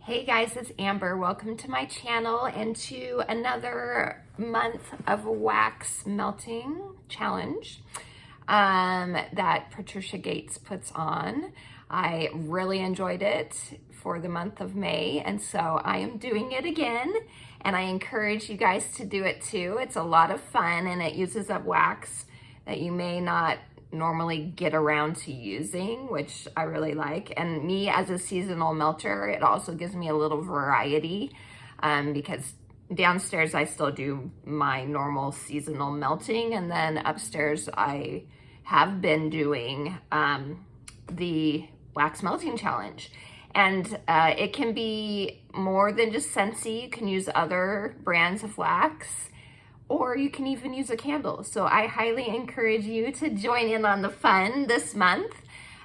Hey guys, it's Amber. Welcome to my channel and to another month of wax melting challenge that Patricia Gates puts on. I really enjoyed it for the month of May, and so I am doing it again, and I encourage you guys to do it too. It's a lot of fun and it uses up wax that you may not normally get around to using, which I really like. And me as a seasonal melter, it also gives me a little variety because downstairs I still do my normal seasonal melting, and then upstairs I have been doing the wax melting challenge. And it can be more than just Scentsy. You can use other brands of wax, or you can even use a candle. So I highly encourage you to join in on the fun this month.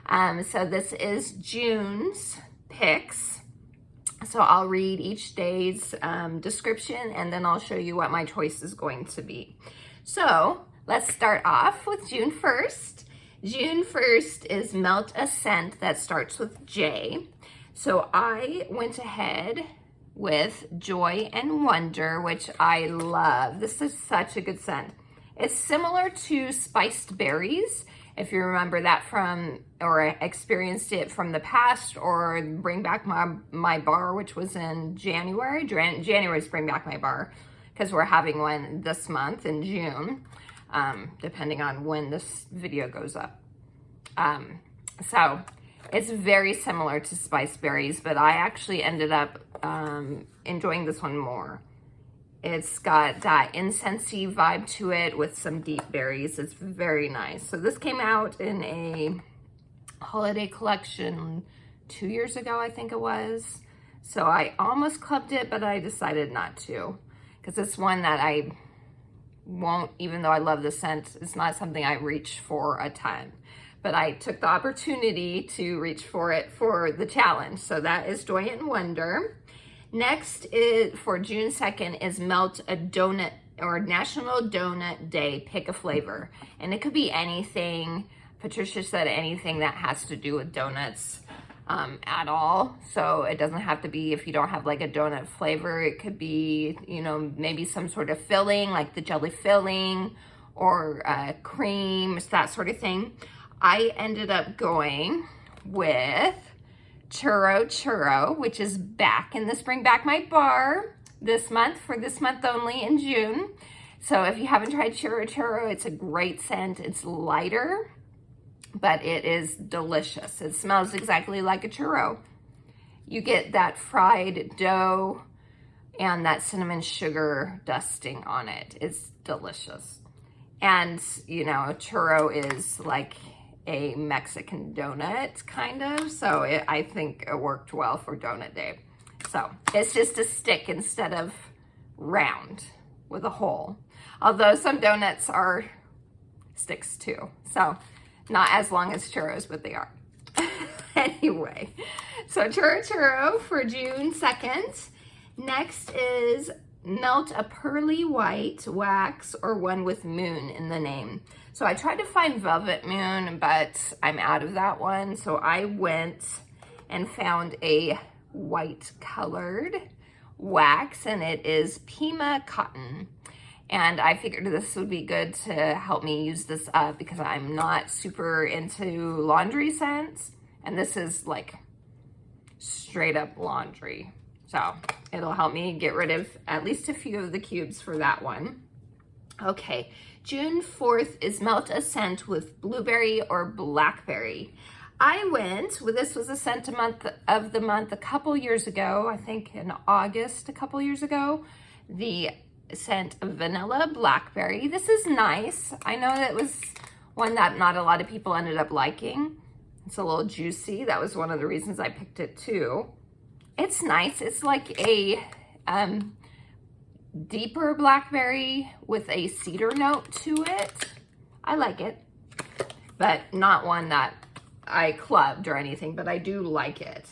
So this is June's picks. So I'll read each day's description, and then I'll show you what my choice is going to be. So let's start off with June 1st. June 1st is Melt a Scent that starts with J. So I went ahead with Joy and Wonder, which I love. This is such a good scent. It's similar to Spiced Berries, if you remember that from, or experienced it from the past, or Bring Back My Bar, which was in January. January's Bring Back My Bar, because we're having one this month in June, depending on when this video goes up. So it's very similar to Spiced Berries, but I actually ended up enjoying this one more. It's got that incensey vibe to it with some deep berries. It's very nice. So this came out in a holiday collection 2 years ago, I think it was. So I almost clubbed it, but I decided not to, because it's one that I won't, even though I love the scent, it's not something I reach for a ton. But I took the opportunity to reach for it for the challenge. So that is Joy and Wonder. Next is, for June 2nd, is Melt a Donut, or National Donut Day. Pick a flavor. And it could be anything. Patricia said anything that has to do with donuts at all. So it doesn't have to be, if you don't have like a donut flavor, it could be, you know, maybe some sort of filling, like the jelly filling, or cream, that sort of thing. I ended up going with Churro, which is back in this Bring Back My Bar this month, for this month only in June. So if you haven't tried Churro, it's a great scent. It's lighter, but it is delicious. It smells exactly like a churro. You get that fried dough and that cinnamon sugar dusting on it. It's delicious. And, you know, a churro is like a Mexican donut, kind of. So I think it worked well for Donut Day. So it's just a stick instead of round with a hole. Although some donuts are sticks too. So not as long as churros, but they are. Anyway, so Churro for June 2nd. Next is Melt a Pearly White Wax, or one with moon in the name. So I tried to find Velvet Moon, but I'm out of that one. So I went and found a white colored wax, and it is Pima Cotton. And I figured this would be good to help me use this up, because I'm not super into laundry scents. And this is like straight up laundry. So it'll help me get rid of at least a few of the cubes for that one. Okay, June 4th is Melt a Scent with Blueberry or Blackberry. I went with, this was a scent of the month a couple years ago, I think in August a couple years ago, the scent Vanilla Blackberry. This is nice. I know that it was one that not a lot of people ended up liking. It's a little juicy. That was one of the reasons I picked it too. It's nice. It's like a deeper blackberry with a cedar note to it. I like it, but not one that I clubbed or anything, but I do like it.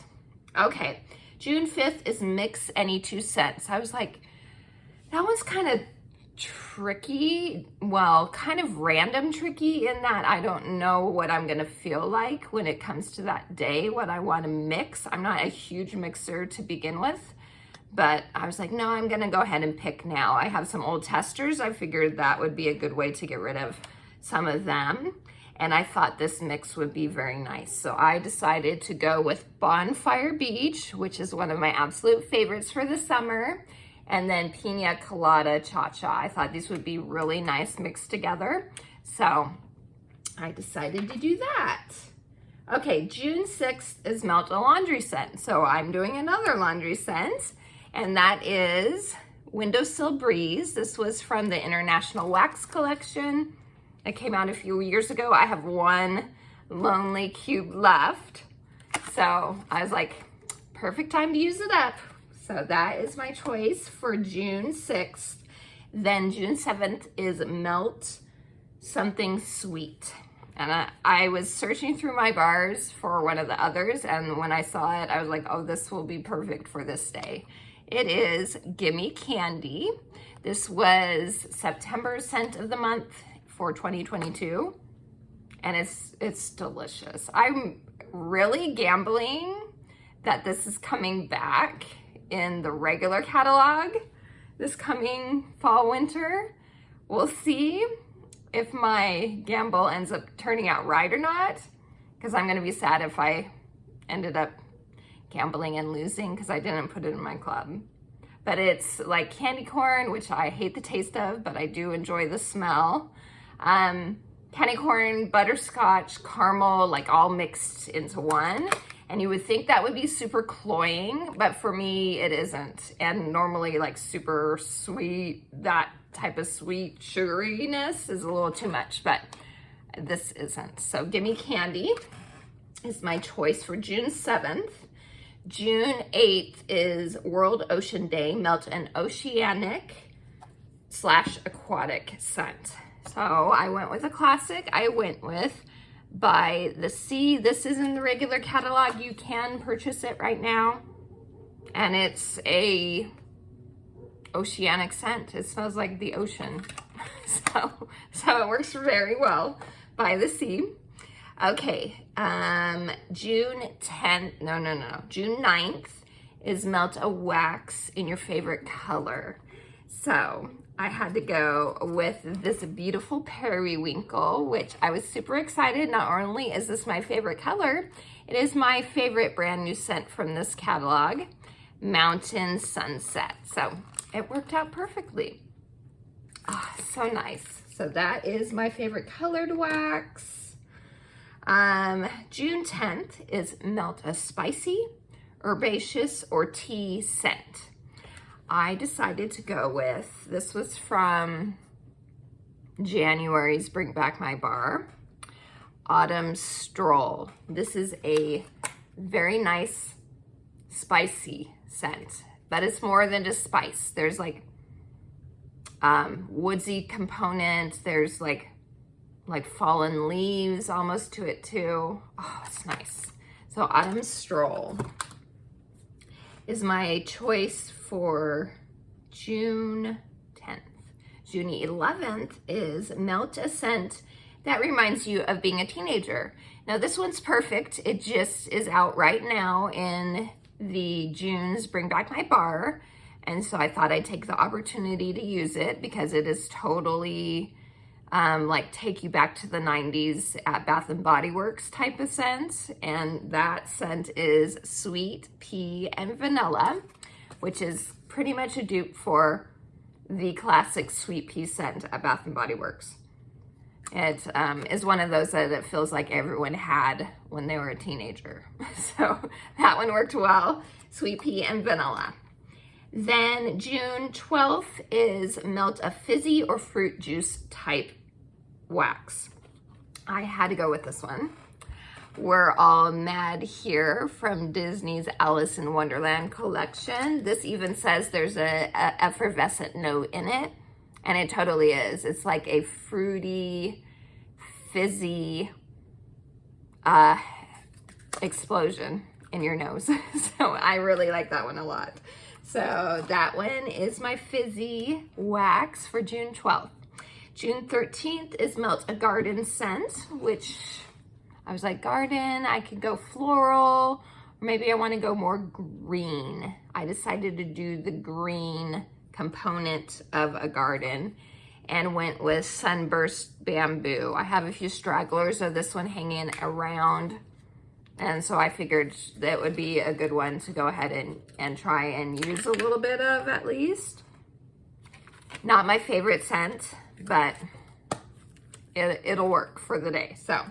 Okay, June 5th is Mix Any 2 Scents. I was like, that one's kind of tricky, well, kind of random tricky in that I don't know what I'm gonna feel like when it comes to that day, what I want to mix. I'm not a huge mixer to begin with, but I was like, no, I'm gonna go ahead and pick now. I have some old testers. I figured that would be a good way to get rid of some of them. And I thought this mix would be very nice. So I decided to go with Bonfire Beach, which is one of my absolute favorites for the summer. And then Pina Colada Cha-Cha. I thought these would be really nice mixed together. So I decided to do that. Okay, June 6th is Melt a Laundry Scent. So I'm doing another laundry scent, and that is Windowsill Breeze. This was from the International Wax Collection. It came out a few years ago. I have one lonely cube left. So I was like, perfect time to use it up. So that is my choice for June 6th. Then June 7th is Melt Something Sweet. And I was searching through my bars for one of the others, and when I saw it, I was like, oh, this will be perfect for this day. It is Gimme Candy. This was September's scent of the month for 2022, and it's delicious. I'm really gambling that this is coming back in the regular catalog this coming fall winter. We'll see if my gamble ends up turning out right or not, because I'm gonna be sad if I ended up gambling and losing because I didn't put it in my club. But it's like candy corn, which I hate the taste of, but I do enjoy the smell. Candy corn, butterscotch, caramel, like all mixed into one. And you would think that would be super cloying, but for me, it isn't. And normally like super sweet, that type of sweet sugariness is a little too much, but this isn't. So Gimme Candy is my choice for June 7th. June 8th is World Ocean Day, Melt an Oceanic / Aquatic Scent. So I went with a classic. I went with By the Sea. This is in the regular catalog. You can purchase it right now. And it's a oceanic scent. It smells like the ocean. So it works very well. By the Sea. Okay, June 9th is Melt a Wax in your favorite color. So I had to go with this beautiful periwinkle, which I was super excited. Not only is this my favorite color, it is my favorite brand new scent from this catalog, Mountain Sunset. So it worked out perfectly. Ah, so nice. So that is my favorite colored wax. June 10th is Melt a Spicy, Herbaceous, or Tea Scent. I decided to go with, this was from January's Bring Back My Bar, Autumn Stroll. This is a very nice spicy scent, but it's more than just spice. There's like woodsy component. There's like fallen leaves almost to it too. Oh, it's nice. So Autumn Stroll is my choice for June 10th. June 11th is Melt a Scent that reminds you of being a teenager. Now this one's perfect. It just is out right now in the June's Bring Back My Bar. And so I thought I'd take the opportunity to use it because it is totally like take you back to the 90s at Bath and Body Works type of scent. And that scent is Sweet Pea and Vanilla, which is pretty much a dupe for the classic Sweet Pea scent at Bath and Body Works. It is one of those that it feels like everyone had when they were a teenager. So that one worked well, Sweet Pea and Vanilla. Then June 12th is Melt a Fizzy or Fruit Juice type wax. I had to go with this one. We're All Mad Here from Disney's Alice in Wonderland collection. This even says there's a effervescent note in it, and it totally is. It's like a fruity, fizzy explosion in your nose. So I really like that one a lot. So that one is my Fizzy Wax for June 12th. June 13th is Melt a Garden Scent, which I was like, garden, I could go floral, or maybe I want to go more green. I decided to do the green component of a garden and went with Sunburst Bamboo. I have a few stragglers of this one hanging around, and so I figured that would be a good one to go ahead and try and use a little bit of at least. Not my favorite scent, but it'll work for the day. So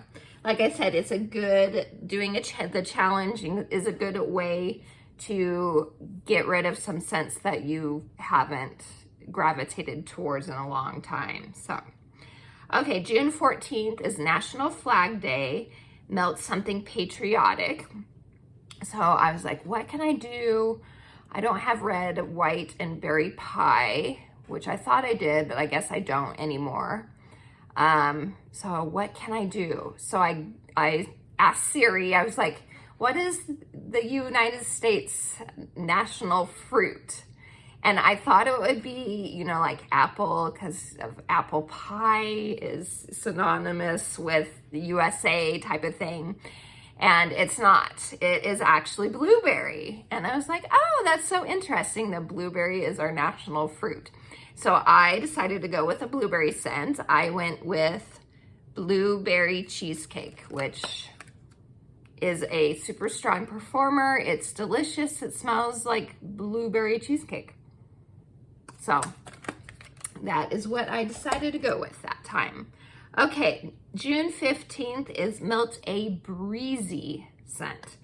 like I said, it's a good, doing the challenge is a good way to get rid of some scents that you haven't gravitated towards in a long time. So, okay, June 14th is National Flag Day. Melt something patriotic. So I was like, what can I do? I don't have red, white, and berry pie, which I thought I did, but I guess I don't anymore. So what can I do? So I asked Siri, I was like, what is the United States national fruit? And I thought it would be, you know, like apple, because of apple pie is synonymous with the USA type of thing. And it's not. It is actually blueberry. And I was like, oh, that's so interesting that blueberry is our national fruit. So I decided to go with a blueberry scent. I went with Blueberry Cheesecake, which is a super strong performer. It's delicious. It smells like blueberry cheesecake. So that is what I decided to go with that time. Okay, June 15th is Melt a Breezy scent.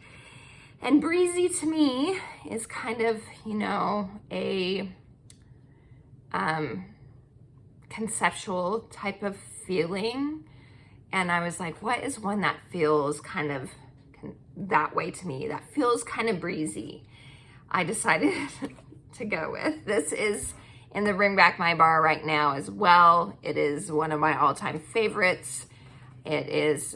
And breezy to me is kind of, you know, a conceptual type of feeling. And I was like, what is one that feels kind of that way to me, that feels kind of breezy? I decided to go with. This is in the Bring Back My Bar right now as well. It is one of my all-time favorites.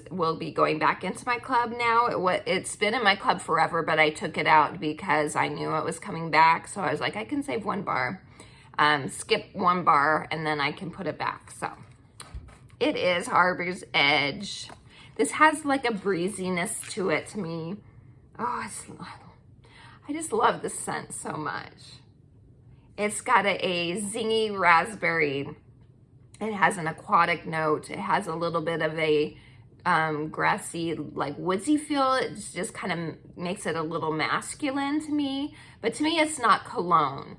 Will be going back into my club now. It's been in my club forever, but I took it out because I knew it was coming back. So I was like, I can save one bar, skip one bar, and then I can put it back. So it is Harbor's Edge. This has like a breeziness to it to me. Oh, I just love this scent so much. It's got a zingy raspberry. It has an aquatic note. It has a little bit of a grassy, like woodsy feel. It just kind of makes it a little masculine to me. But to me, it's not cologne.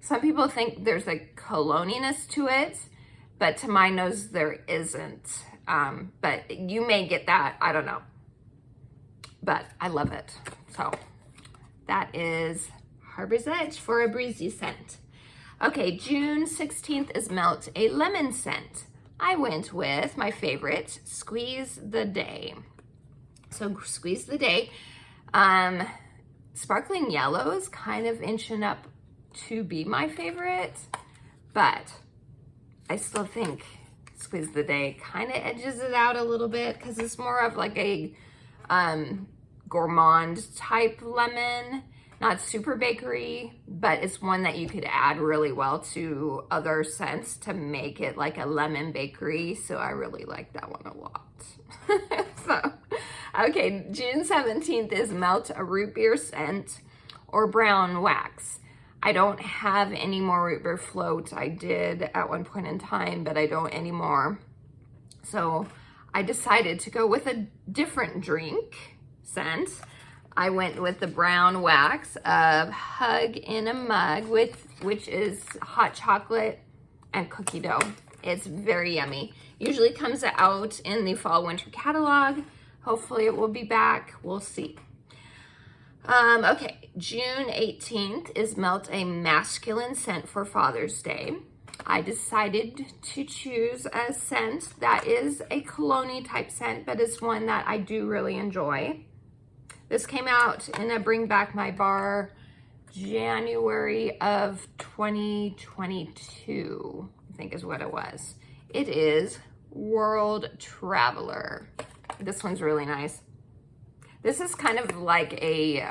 Some people think there's a cologniness to it, but to my nose, there isn't. But you may get that. I don't know. But I love it. So that is Harbor's Edge for a breezy scent. Okay, June 16th is Melt a Lemon scent. I went with my favorite, Squeeze the Day. So Squeeze the Day. Sparkling Yellow is kind of inching up to be my favorite, but I still think Squeeze the Day kind of edges it out a little bit because it's more of like a gourmand type lemon. Not super bakery, but it's one that you could add really well to other scents to make it like a lemon bakery. So I really like that one a lot. So, okay, June 17th is Melt a Root Beer scent or Brown Wax. I don't have any more root beer float. I did at one point in time, but I don't anymore. So I decided to go with a different drink scent. I went with the Brown Wax of Hug in a Mug, which is hot chocolate and cookie dough. It's very yummy. Usually comes out in the fall winter catalog. Hopefully it will be back. We'll see. Okay, June 18th is Melt a Masculine scent for Father's Day. I decided to choose a scent that is a cologne type scent, but it's one that I do really enjoy. This came out in a Bring Back My Bar January of 2022, I think is what it was. It is World Traveler. This one's really nice. This is kind of like a,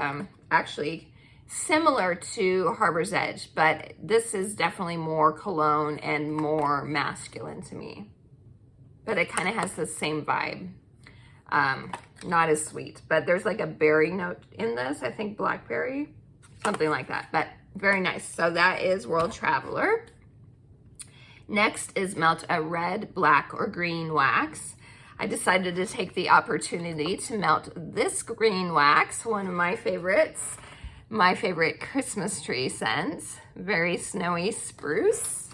actually, similar to Harbor's Edge, but this is definitely more cologne and more masculine to me. But it kind of has the same vibe. Not as sweet, but there's like a berry note in this. I think blackberry, something like that, but very nice. So that is World Traveler. Next is melt a red, black, or green wax. I decided to take the opportunity to melt this green wax, one of my favorites, my favorite Christmas tree scents, very snowy spruce.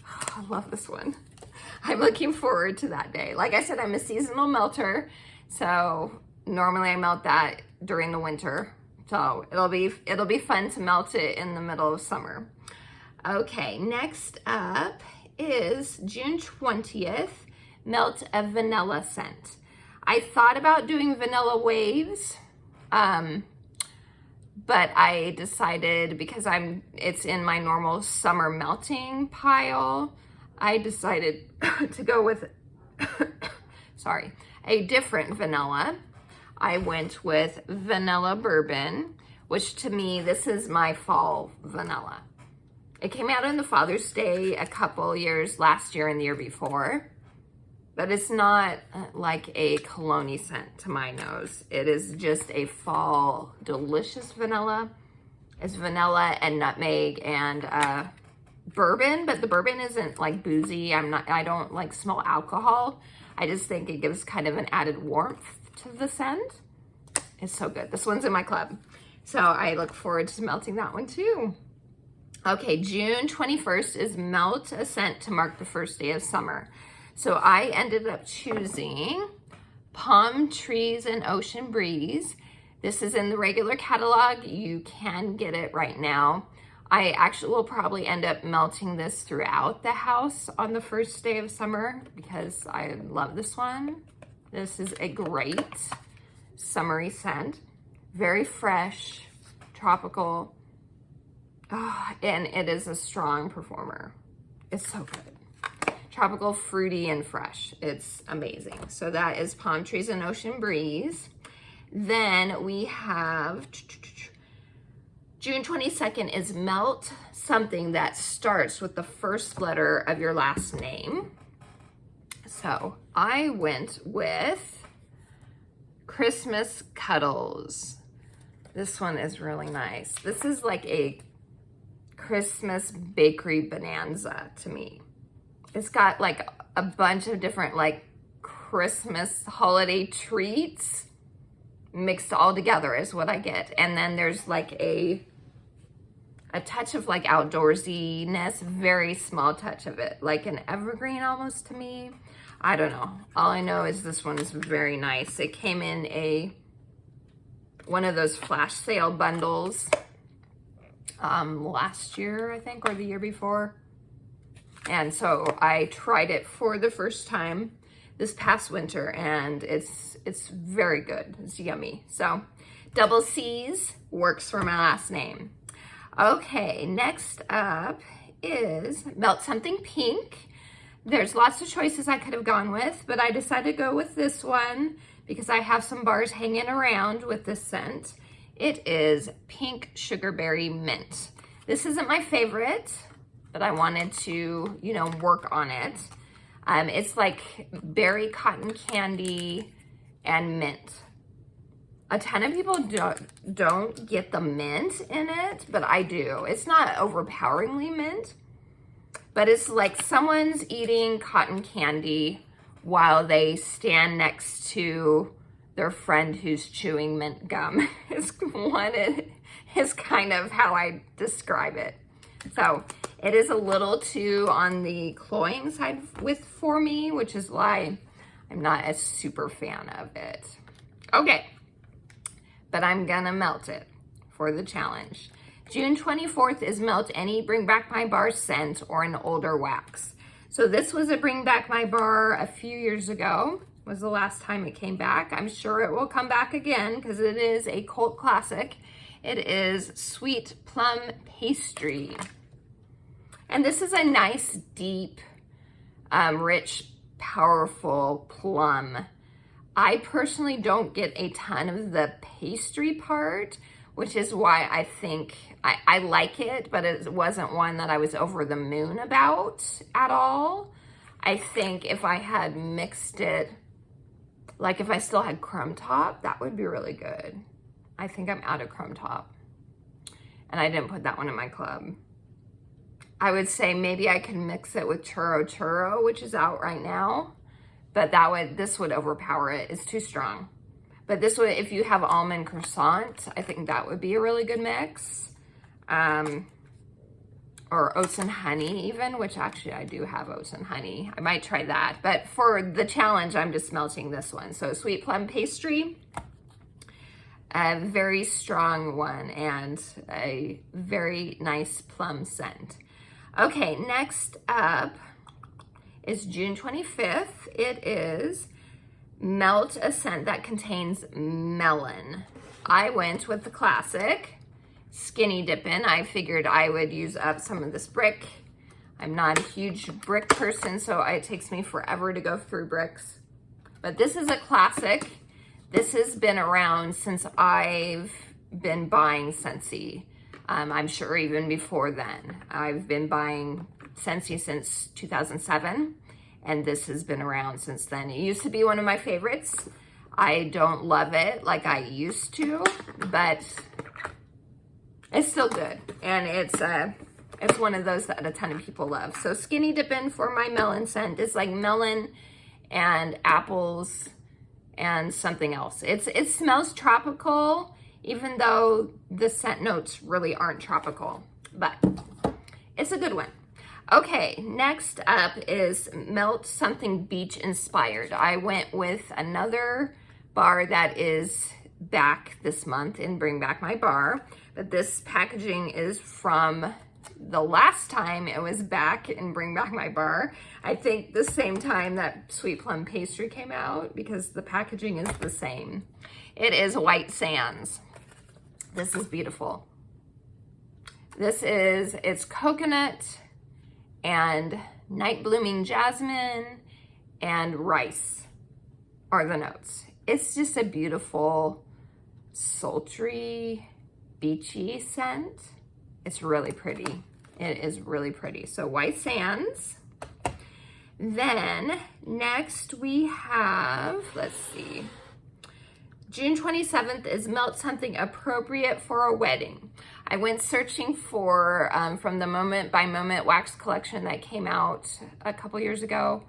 Oh, I love this one. I'm looking forward to that day. Like I said, I'm a seasonal melter, so normally I melt that during the winter. So it'll be fun to melt it in the middle of summer. Okay, next up is June 20th, melt a vanilla scent. I thought about doing vanilla waves, but I decided because it's in my normal summer melting pile, I decided to go with, sorry, a different vanilla. I went with vanilla bourbon, which to me, this is my fall vanilla. It came out on the Father's Day a couple years, last year and the year before, but it's not like a cologne scent to my nose. It is just a fall delicious vanilla. It's vanilla and nutmeg and bourbon, but the bourbon isn't like boozy. I don't like smell alcohol. I just think it gives kind of an added warmth to the scent. It's so good. This one's in my club. So I look forward to melting that one too. Okay, June 21st is melt a scent to mark the first day of summer. So I ended up choosing Palm Trees and Ocean Breeze. This is in the regular catalog. You can get it right now. I actually will probably end up melting this throughout the house on the first day of summer because I love this one. This is a great summery scent. Very fresh, tropical, and it is a strong performer. It's so good. Tropical, fruity, and fresh. It's amazing. So that is Palm Trees and Ocean Breeze. Then we have June 22nd is melt something that starts with the first letter of your last name. So I went with Christmas Cuddles. This one is really nice. This is like a Christmas bakery bonanza to me. It's got like a bunch of different like Christmas holiday treats mixed all together is what I get. And then there's like a touch of like outdoorsiness, very small touch of it, like an evergreen almost to me. I don't know. All I know is this one is very nice. It came in one of those flash sale bundles last year, I think, or the year before. And so I tried it for the first time this past winter, and it's very good. It's yummy. So double C's works for my last name. Okay, next up is melt something pink. There's lots of choices I could have gone with, but I decided to go with this one because I have some bars hanging around with this scent. It is Pink Sugarberry Mint. This isn't my favorite, but I wanted to, work on it. It's like berry cotton candy and mint. A ton of people don't get the mint in it, but I do. It's not overpoweringly mint, but it's like someone's eating cotton candy while they stand next to their friend who's chewing mint gum. It's kind of how I describe it. So it is a little too on the cloying side for me, which is why I'm not a super fan of it. Okay, but I'm gonna melt it for the challenge. June 24th is melt any Bring Back My Bar scent or an older wax. So this was a Bring Back My Bar a few years ago, was the last time it came back. I'm sure it will come back again because it is a cult classic. It is Sweet Plum Pastry. And this is a nice, deep, rich, powerful plum. I personally don't get a ton of the pastry part, which is why I think I like it, but it wasn't one that I was over the moon about at all. I think if I had mixed it, like if I still had Crumb Top, that would be really good. I think I'm out of Crumb Top. And I didn't put that one in my club. I would say maybe I can mix it with Churro, which is out right now. But this would overpower it. It's too strong. But this would, if you have almond croissant, I think that would be a really good mix. Or Oats and Honey even, which actually I do have Oats and Honey. I might try that. But for the challenge, I'm just melting this one. So Sweet Plum Pastry, a very strong one and a very nice plum scent. Okay, next up is June 25th. It is Melt a Scent that contains melon. I went with the classic Skinny Dippin'. I figured I would use up some of this brick. I'm not a huge brick person, so it takes me forever to go through bricks. But this is a classic. This has been around since I've been buying Scentsy. I'm sure even before then. I've been buying Scentsy since 2007, and this has been around since then. It used to be one of my favorites. I don't love it like I used to, but it's still good, and it's one of those that a ton of people love. So Skinny Dippin' for my melon scent is like melon and apples and something else. It smells tropical, even though the scent notes really aren't tropical, but it's a good one. Okay, next up is Melt Something Beach Inspired. I went with another bar that is back this month in Bring Back My Bar, but this packaging is from the last time it was back in Bring Back My Bar. I think the same time that Sweet Plum Pastry came out, because the packaging is the same. It is White Sands. This is beautiful. It's coconut and night blooming jasmine and rice are the notes. It's just a beautiful, sultry, beachy scent. It's really pretty. It is really pretty. So White Sands. Then next we have, let's see, June 27th is Melt Something Appropriate for a Wedding. I went searching for, from the Moment by Moment wax collection that came out a couple years ago.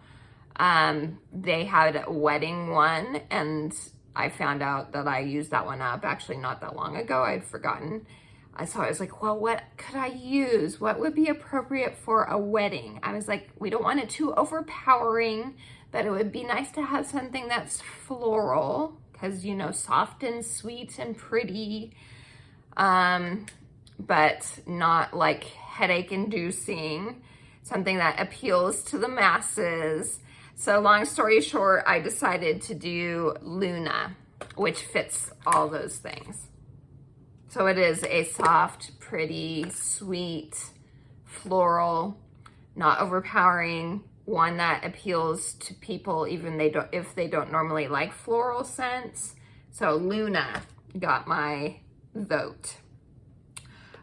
They had a wedding one, and I found out that I used that one up actually not that long ago. I'd forgotten. So I was like, well, what could I use? What would be appropriate for a wedding? I was like, we don't want it too overpowering, but it would be nice to have something that's floral, because, you know, soft and sweet and pretty, but not like headache inducing, something that appeals to the masses. So long story short, I decided to do Luna, which fits all those things. So it is a soft, pretty, sweet, floral, not overpowering, one that appeals to people even if they don't normally like floral scents. So Luna got my vote.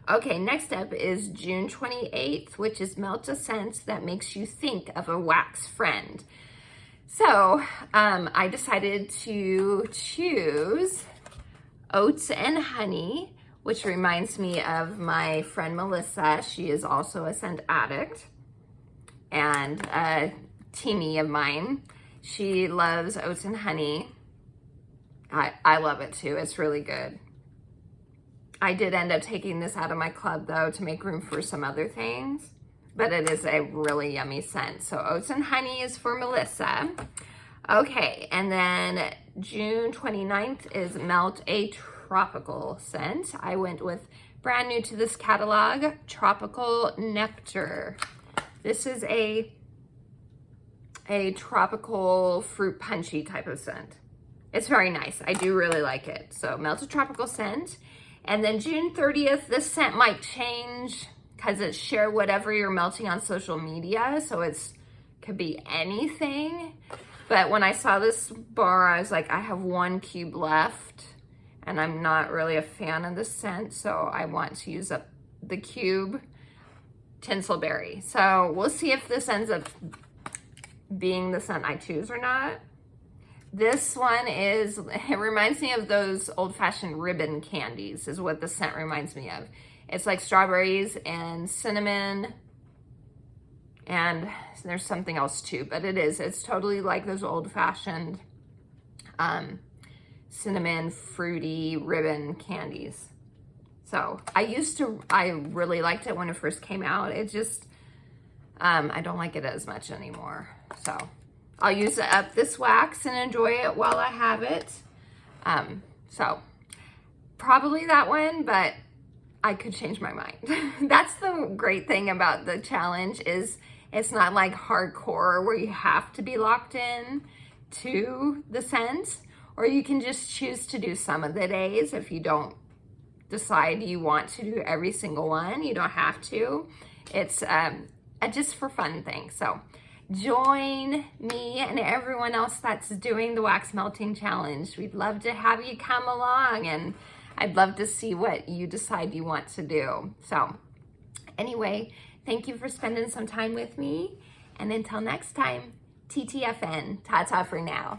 Okay, next up is June 28th, which is Melt a Scent that makes you think of a wax friend. So I decided to choose Oats and Honey, which reminds me of my friend Melissa. She is also a scent addict and a teamie of mine. She loves Oats and Honey. I love it too. It's really good. I did end up taking this out of my club though to make room for some other things, but it is a really yummy scent. So Oats and Honey is for Melissa. Okay, and then June 29th is Melt a Tropical Scent. I went with brand new to this catalog, Tropical Nectar. This is a tropical fruit punchy type of scent. It's very nice. I do really like it. So Melt a Tropical Scent. And then June 30th, this scent might change because it's share whatever you're melting on social media. So it's could be anything. But when I saw this bar, I was like, I have one cube left. and I'm not really a fan of the scent, so I want to use up the cube Tinselberry. So we'll see if this ends up being the scent I choose or not. This one is, it reminds me of those old-fashioned ribbon candies is what the scent reminds me of. It's like strawberries and cinnamon, and there's something else too, but it's totally like those old-fashioned cinnamon fruity ribbon candies. So I really liked it when it first came out. It just, I don't like it as much anymore. So I'll use up this wax and enjoy it while I have it. So probably that one, but I could change my mind. That's the great thing about the challenge is it's not like hardcore where you have to be locked in to the scent, or you can just choose to do some of the days if you don't decide you want to do every single one. You don't have to. It's a just for fun thing. So join me and everyone else that's doing the wax melting challenge. We'd love to have you come along, and I'd love to see what you decide you want to do. So anyway, thank you for spending some time with me, and until next time, TTFN, ta-ta for now.